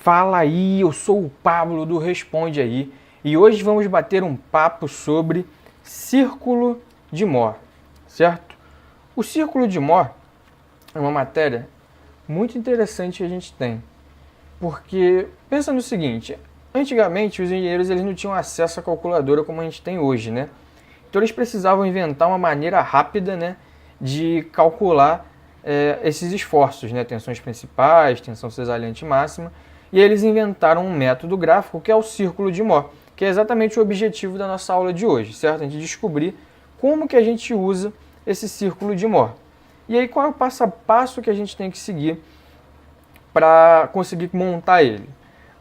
Fala aí, eu sou o Pablo do Responde Aí e hoje vamos bater um papo sobre círculo de Mohr, certo? O círculo de Mohr é uma matéria muito interessante que a gente tem, porque pensa no seguinte, antigamente os engenheiros eles não tinham acesso à calculadora como a gente tem hoje, né? Então eles precisavam inventar uma maneira rápida, né, de calcular esses esforços, né, tensões principais, tensão cesariante máxima, e eles inventaram um método gráfico que é o círculo de Mohr, que é exatamente o objetivo da nossa aula de hoje, certo? A gente descobrir como que a gente usa esse círculo de Mohr. E aí qual é o passo a passo que a gente tem que seguir para conseguir montar ele?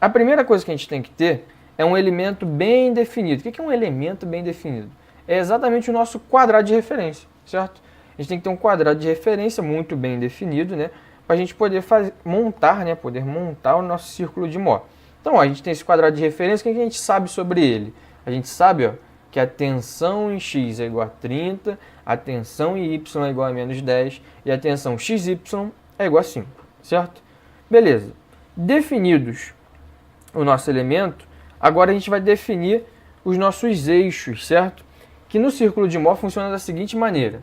A primeira coisa que a gente tem que ter é um elemento bem definido. O que é um elemento bem definido? É exatamente o nosso quadrado de referência, certo? A gente tem que ter um quadrado de referência muito bem definido, né? Para a gente poder montar o nosso círculo de Mohr. Então, ó, a gente tem esse quadrado de referência, o que a gente sabe sobre ele? A gente sabe, ó, que a tensão em x é igual a 30, a tensão em y é igual a menos 10 e a tensão xy é igual a 5, certo? Beleza. Definidos o nosso elemento, agora a gente vai definir os nossos eixos, certo? Que no círculo de Mohr funciona da seguinte maneira.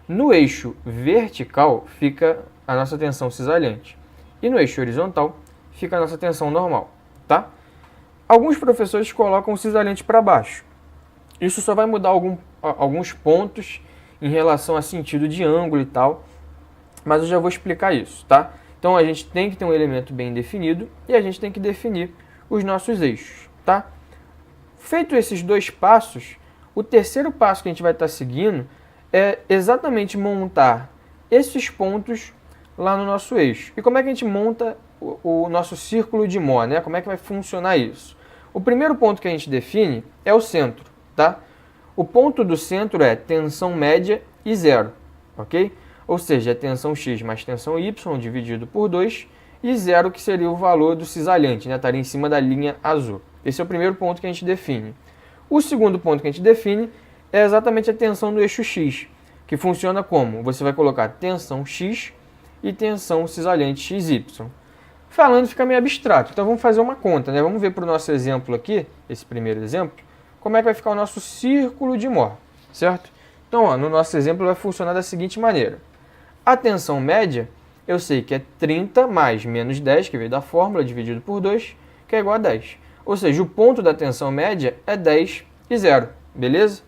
No eixo vertical fica a nossa tensão cisalhante e no eixo horizontal fica a nossa tensão normal, tá? Alguns professores colocam o cisalhante para baixo. Isso só vai mudar alguns pontos em relação a sentido de ângulo e tal, mas eu já vou explicar isso, tá? Então a gente tem que ter um elemento bem definido e a gente tem que definir os nossos eixos, tá? Feito esses dois passos, o terceiro passo que a gente vai estar seguindo é exatamente montar esses pontos lá no nosso eixo. E como é que a gente monta o nosso círculo de Mohr, né? Como é que vai funcionar isso? O primeiro ponto que a gente define é o centro, tá? O ponto do centro é tensão média e zero, ok? Ou seja, é tensão x mais tensão y dividido por 2 e zero que seria o valor do cisalhante, né? Estaria em cima da linha azul. Esse é o primeiro ponto que a gente define. O segundo ponto que a gente define é exatamente a tensão do eixo x, que funciona como? Você vai colocar tensão x e tensão cisalhante xy. Falando fica meio abstrato, então vamos fazer uma conta, né? Vamos ver para o nosso exemplo aqui, esse primeiro exemplo, como é que vai ficar o nosso círculo de Mohr, certo? Então, ó, no nosso exemplo vai funcionar da seguinte maneira. A tensão média, eu sei que é 30 mais menos 10, que veio da fórmula, dividido por 2, que é igual a 10. Ou seja, o ponto da tensão média é 10 e 0, beleza?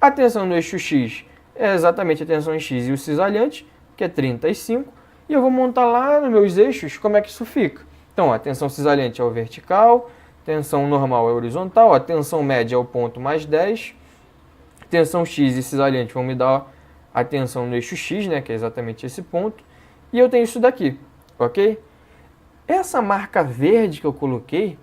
A tensão no eixo x é exatamente a tensão em x e o cisalhante, que é 35, e eu vou montar lá nos meus eixos como é que isso fica. Então, a tensão cisalhante é o vertical, tensão normal é horizontal, a tensão média é o ponto mais 10, tensão x e cisalhante vão me dar a tensão no eixo x, né, que é exatamente esse ponto, e eu tenho isso daqui, ok? Essa marca verde que eu coloquei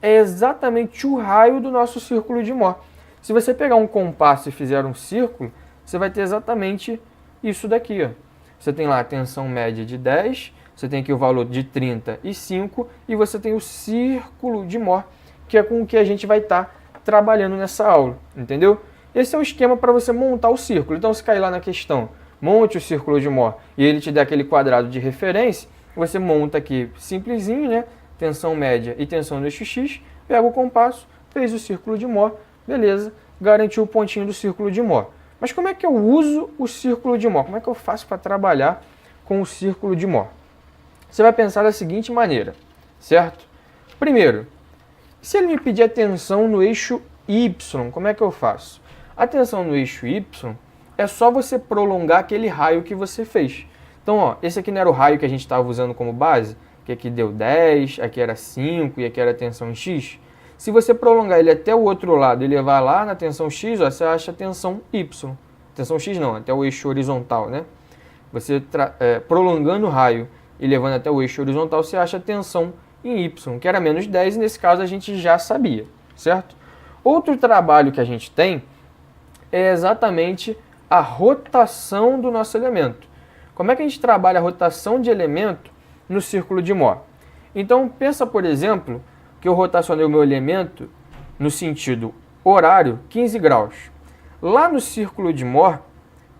é exatamente o raio do nosso círculo de Mohr. Se você pegar um compasso e fizer um círculo, você vai ter exatamente isso daqui, ó. Você tem lá a tensão média de 10, você tem aqui o valor de 35 e você tem o círculo de Mohr, que é com o que a gente vai estar trabalhando nessa aula, entendeu? Esse é o esquema para você montar o círculo. Então, se cair lá na questão, monte o círculo de Mohr e ele te der aquele quadrado de referência, você monta aqui simplesinho, né? Tensão média e tensão no eixo x, pega o compasso, fez o círculo de Mohr, beleza, garantiu o pontinho do círculo de Mohr. Mas como é que eu uso o círculo de Mohr? Como é que eu faço para trabalhar com o círculo de Mohr? Você vai pensar da seguinte maneira, certo? Primeiro, se ele me pedir a tensão no eixo y, como é que eu faço? A tensão no eixo y é só você prolongar aquele raio que você fez. Então, ó, esse aqui não era o raio que a gente estava usando como base? Que aqui deu 10, aqui era 5 e aqui era a tensão em x. Se você prolongar ele até o outro lado e levar lá na tensão x, ó, você acha a tensão y. Tensão x não, até o eixo horizontal, né? Você prolongando o raio e levando até o eixo horizontal, você acha a tensão em y, que era menos 10, e nesse caso a gente já sabia, certo? Outro trabalho que a gente tem é exatamente a rotação do nosso elemento. Como é que a gente trabalha a rotação de elemento no círculo de Mohr? Então, pensa, por exemplo, que eu rotacionei o meu elemento no sentido horário 15 graus. Lá no círculo de Mohr,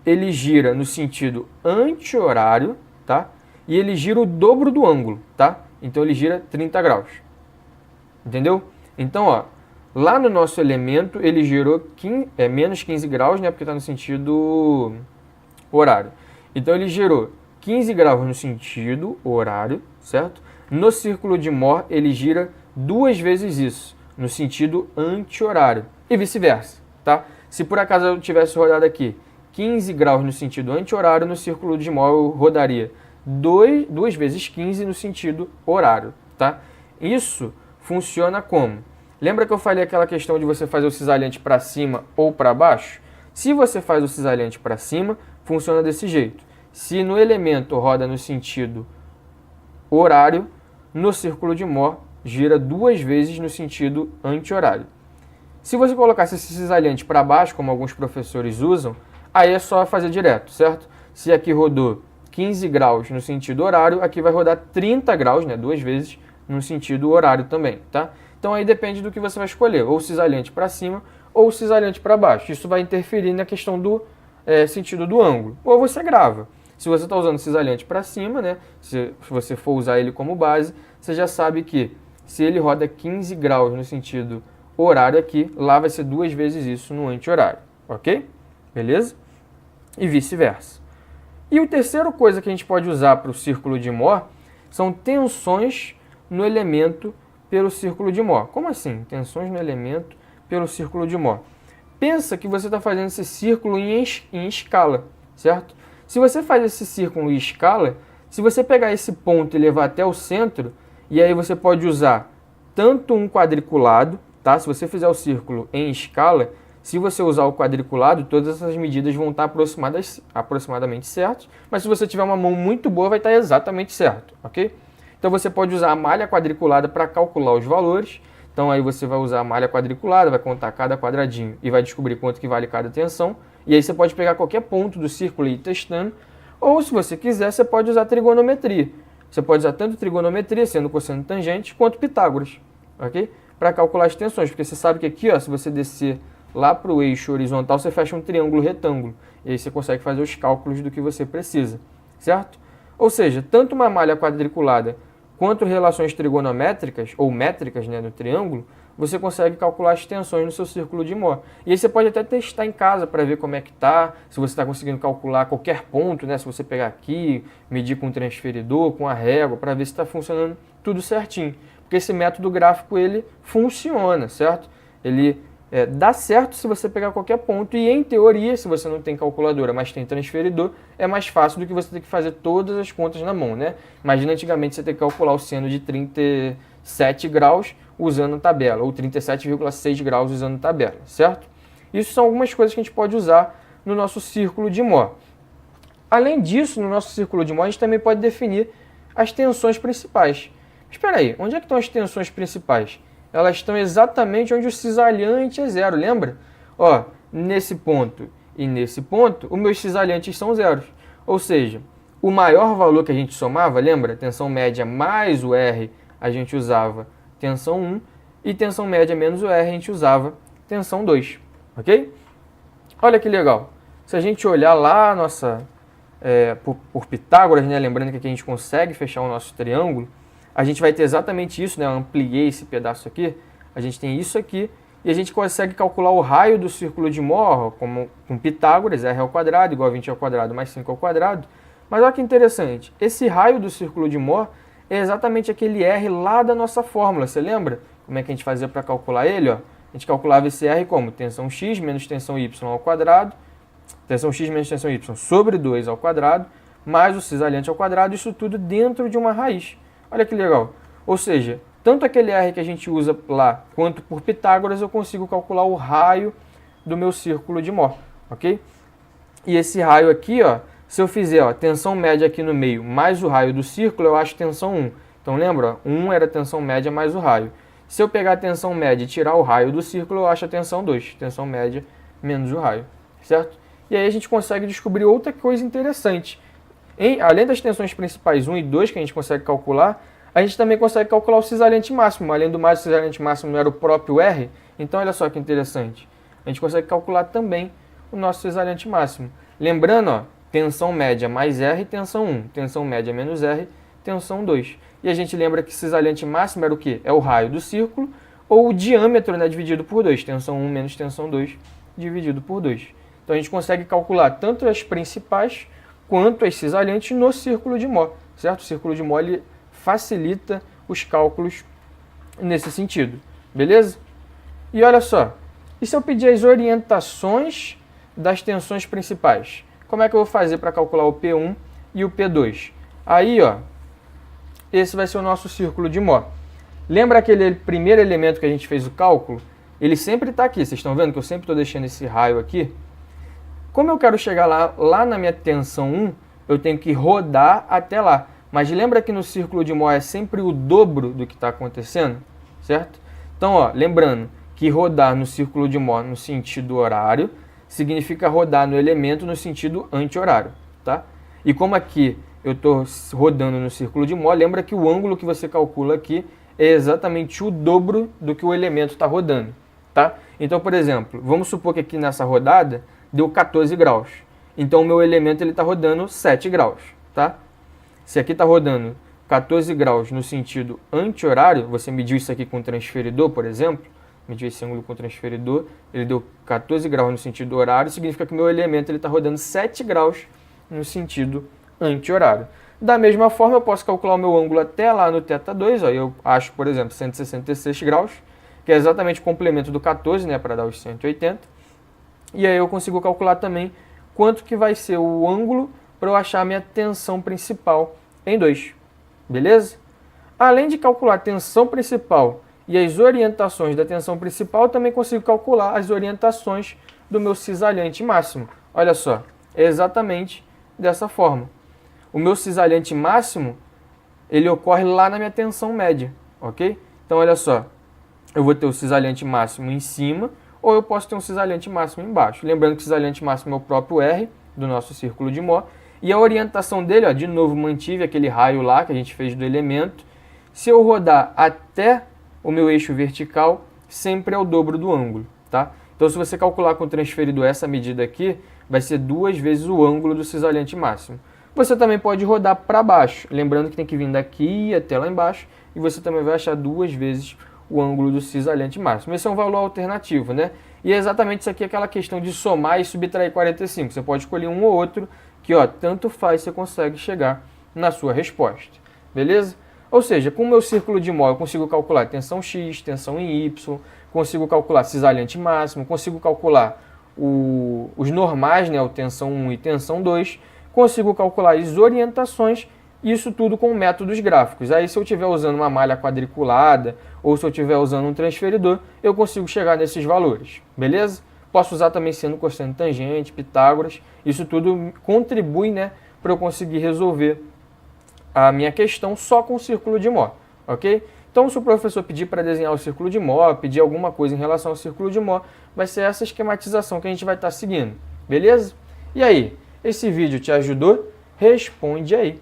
ele gira no sentido anti-horário, tá? E ele gira o dobro do ângulo, tá? Então ele gira 30 graus, Entendeu? Então, ó, lá no nosso elemento, ele gerou menos 15 graus, né? Porque está no sentido horário. Então, ele gerou 15 graus no sentido horário, certo? No círculo de Mohr, ele gira 2 vezes isso, no sentido anti-horário. E vice-versa, tá? Se por acaso eu tivesse rodado aqui 15 graus no sentido anti-horário, no círculo de Mohr eu rodaria 2 vezes 15 no sentido horário, tá? Isso funciona como? Lembra que eu falei aquela questão de você fazer o cisalhante para cima ou para baixo? Se você faz o cisalhante para cima, funciona desse jeito. Se no elemento roda no sentido horário, no círculo de Mohr gira 2 vezes no sentido anti-horário. Se você colocasse esse cisalhante para baixo, como alguns professores usam, aí é só fazer direto, certo? Se aqui rodou 15 graus no sentido horário, aqui vai rodar 30 graus, né, 2 vezes no sentido horário também, tá? Então aí depende do que você vai escolher, ou o cisalhante para cima ou o cisalhante para baixo. Isso vai interferir na questão do sentido do ângulo. Ou você grava. Se você está usando o cisalhante para cima, né, se você for usar ele como base, você já sabe que se ele roda 15 graus no sentido horário aqui, lá vai ser 2 vezes isso no anti-horário, ok? Beleza? E vice-versa. E a terceira coisa que a gente pode usar para o círculo de Mohr são tensões no elemento pelo círculo de Mohr. Como assim? Tensões no elemento pelo círculo de Mohr. Pensa que você está fazendo esse círculo em escala, certo? Se você faz esse círculo em escala, se você pegar esse ponto e levar até o centro, e aí você pode usar tanto um quadriculado, tá? Se você fizer o círculo em escala, se você usar o quadriculado, todas essas medidas vão estar aproximadamente certas, mas se você tiver uma mão muito boa, vai estar exatamente certo, ok? Então você pode usar a malha quadriculada para calcular os valores. Então aí você vai usar a malha quadriculada, vai contar cada quadradinho e vai descobrir quanto que vale cada tensão. E aí você pode pegar qualquer ponto do círculo e ir testando. Ou se você quiser, você pode usar trigonometria. Você pode usar tanto trigonometria, sendo cosseno tangente, quanto Pitágoras, ok? Para calcular as tensões, porque você sabe que aqui, ó, se você descer lá para o eixo horizontal, você fecha um triângulo retângulo. E aí você consegue fazer os cálculos do que você precisa, certo? Ou seja, tanto uma malha quadriculada quanto relações trigonométricas, ou métricas, né, no triângulo, você consegue calcular as tensões no seu círculo de Mohr. E aí você pode até testar em casa para ver como é que está, se você está conseguindo calcular qualquer ponto, né, se você pegar aqui, medir com o transferidor, com a régua, para ver se está funcionando tudo certinho. Porque esse método gráfico, ele funciona, certo? Ele dá certo se você pegar qualquer ponto e, em teoria, se você não tem calculadora, mas tem transferidor, é mais fácil do que você ter que fazer todas as contas na mão, né? Imagina antigamente você ter que calcular o seno de 37 graus usando tabela, ou 37,6 graus usando tabela, certo? Isso são algumas coisas que a gente pode usar no nosso círculo de Mohr. Além disso, no nosso círculo de Mohr, a gente também pode definir as tensões principais. Espera aí, onde é que estão as tensões principais? Elas estão exatamente onde o cisalhante é zero, lembra? Ó, nesse ponto e nesse ponto, os meus cisalhantes são zeros. Ou seja, o maior valor que a gente somava, lembra? Tensão média mais o R, a gente usava tensão 1, e tensão média menos o R, a gente usava tensão 2, ok? Olha que legal. Se a gente olhar lá por Pitágoras, né, lembrando que aqui a gente consegue fechar o nosso triângulo, a gente vai ter exatamente isso, né? Eu ampliei esse pedaço aqui, a gente tem isso aqui, e a gente consegue calcular o raio do círculo de Mohr, como com Pitágoras, R ao quadrado, igual a 20 ao quadrado, mais 5 ao quadrado. Mas olha que interessante, esse raio do círculo de Mohr é exatamente aquele R lá da nossa fórmula, você lembra? Como é que a gente fazia para calcular ele? Ó? A gente calculava esse R como tensão x menos tensão y ao quadrado, tensão x menos tensão y sobre 2 ao quadrado, mais o cisalhante ao quadrado, isso tudo dentro de uma raiz. Olha que legal. Ou seja, tanto aquele R que a gente usa lá, quanto por Pitágoras, eu consigo calcular o raio do meu círculo de Mohr, ok? E esse raio aqui, ó, se eu fizer ó, tensão média aqui no meio mais o raio do círculo, eu acho tensão 1. Então lembra? 1 era a tensão média mais o raio. Se eu pegar a tensão média e tirar o raio do círculo, eu acho a tensão 2. Tensão média menos o raio, certo? E aí a gente consegue descobrir outra coisa interessante. Além das tensões principais 1 e 2 que a gente consegue calcular, a gente também consegue calcular o cisalhante máximo. Além do mais, o cisalhante máximo não era o próprio R. Então olha só que interessante. A gente consegue calcular também o nosso cisalhante máximo. Lembrando, ó, tensão média mais R, tensão 1. Tensão média menos R, tensão 2. E a gente lembra que cisalhante máximo era o quê? É o raio do círculo, ou o diâmetro, né, dividido por 2. Tensão 1 menos tensão 2 dividido por 2. Então a gente consegue calcular tanto as principais quanto as cisalhantes no círculo de Mohr, certo? O círculo de Mohr ele facilita os cálculos nesse sentido, beleza? E olha só, e se eu pedir as orientações das tensões principais? Como é que eu vou fazer para calcular o P1 e o P2? Aí, ó, esse vai ser o nosso círculo de Mohr. Lembra aquele primeiro elemento que a gente fez o cálculo? Ele sempre está aqui, vocês estão vendo que eu sempre estou deixando esse raio aqui? Como eu quero chegar lá na minha tensão 1, eu tenho que rodar até lá. Mas lembra que no círculo de Mohr é sempre o dobro do que está acontecendo, certo? Então, ó, lembrando que rodar no círculo de Mohr no sentido horário significa rodar no elemento no sentido anti-horário, tá? E como aqui eu estou rodando no círculo de Mohr, lembra que o ângulo que você calcula aqui é exatamente o dobro do que o elemento está rodando, tá? Então, por exemplo, vamos supor que aqui nessa rodada deu 14 graus. Então, o meu elemento está rodando 7 graus, tá? Se aqui está rodando 14 graus no sentido anti-horário, você mediu isso aqui com o transferidor, por exemplo, mediu esse ângulo com o transferidor, ele deu 14 graus no sentido horário, significa que o meu elemento está rodando 7 graus no sentido anti-horário. Da mesma forma, eu posso calcular o meu ângulo até lá no θ2, ó, eu acho, por exemplo, 166 graus, que é exatamente o complemento do 14, né, para dar os 180. E aí eu consigo calcular também quanto que vai ser o ângulo para eu achar a minha tensão principal em 2. Beleza? Além de calcular a tensão principal e as orientações da tensão principal, eu também consigo calcular as orientações do meu cisalhante máximo. Olha só, é exatamente dessa forma. O meu cisalhante máximo, ele ocorre lá na minha tensão média, ok? Então, olha só, eu vou ter o cisalhante máximo em cima, ou eu posso ter um cisalhante máximo embaixo. Lembrando que o cisalhante máximo é o próprio R do nosso círculo de Mohr. E a orientação dele, ó, de novo, mantive aquele raio lá que a gente fez do elemento. Se eu rodar até o meu eixo vertical, sempre é o dobro do ângulo, tá? Então, se você calcular com o transferidor essa medida aqui, vai ser 2 vezes o ângulo do cisalhante máximo. Você também pode rodar para baixo, lembrando que tem que vir daqui até lá embaixo, e você também vai achar 2 vezes o ângulo do cisalhante máximo. Esse é um valor alternativo, né? E é exatamente isso aqui, aquela questão de somar e subtrair 45. Você pode escolher um ou outro, que ó, tanto faz, você consegue chegar na sua resposta. Beleza? Ou seja, com o meu círculo de Mohr eu consigo calcular tensão X, tensão em Y, consigo calcular cisalhante máximo, consigo calcular os normais, né, o tensão 1 e tensão 2, consigo calcular as orientações, isso tudo com métodos gráficos. Aí se eu estiver usando uma malha quadriculada ou se eu estiver usando um transferidor, eu consigo chegar nesses valores, beleza? Posso usar também seno, cosseno, tangente, Pitágoras, isso tudo contribui, né, para eu conseguir resolver a minha questão só com o círculo de Mohr, ok? Então, se o professor pedir para desenhar o círculo de Mohr, pedir alguma coisa em relação ao círculo de Mohr, vai ser essa esquematização que a gente vai estar seguindo, beleza? E aí, esse vídeo te ajudou? Responde aí.